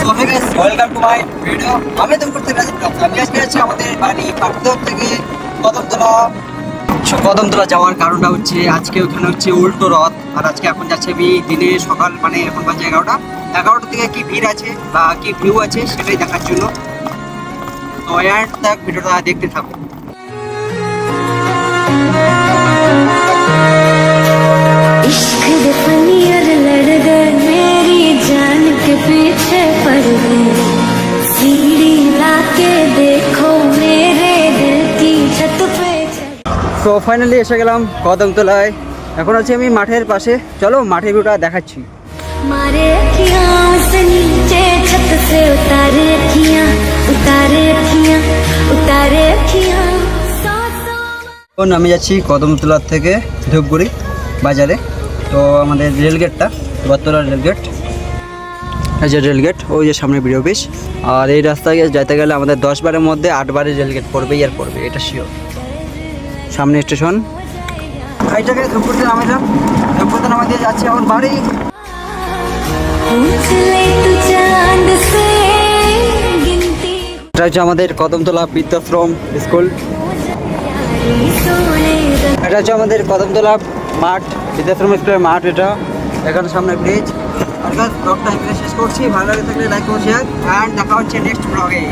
So hey guys, welcome to my video. আমি তো করতে রাজি ব্লগ। আমি আজকে আছি আমাদের বাড়ি পাটদম থেকে কদমতলা। কদমতলা যাওয়ার কারণটা হচ্ছে আজকে ওখানে হচ্ছে উল্টো রথ। আর আজকে এখন যাচ্ছে আমি দিনে সকাল, মানে এখন বাজে 11টা থেকে কি ভিড় আছে বা কি ভিউ আছে সেটাই দেখার জন্য। তো এন্ড তক ভিডিওটা দেখতে থাকো। इश्क दे फनियर लड़ गए मेरी जान के पीछे पड़ गए सीढ़ी लाके देखो मेरे दिल की छत पे তো ফাইনালি এসে গেলাম কদমতলায়। এখন আছি আমি মাঠের পাশে। চলো মাঠের ভিউটা দেখাচ্ছি। मारे अखियां से नीचे छत से उतारे अखियां उतारे अखियां এখন আমি যাচ্ছি কদমতলা থেকে ধূপগুড়ি বাজারে। তো আমাদের রেলগেটটা বটতলার রেলগেট, এই যে রেলগেট, ওই যে সামনে ব্রিজ অফিস। আর এই রাস্তায় যেতে গেলে আমাদের 10 বারের মধ্যে 8 বারের রেলগেট পড়বেই আর পড়বে, এটা শিওর। সামনে স্টেশন। এইটাকে ধূপগুড়িতে নামাইলাম। ধূপগুড়িতে নামাই দিয়ে যাচ্ছি এখন বাড়ি। पूछ ले तू चांद से गिनती এটা হচ্ছে আমাদের কদমতলা বৃদ্ধাশ্রম স্কুল। सोने এটা হচ্ছে আমাদের কদমতলা মাঠ, বৃদ্ধাশ্রম স্কুলের মাঠ এটা। এখানে সামনে ব্রিজ। আর গাইস, ব্লগটা এখানে শেষ করছি। ভালো লাগে থাকলে লাইক করুন, শেয়ার, এন্ড দেখা হচ্ছে নেক্সট ব্লগে।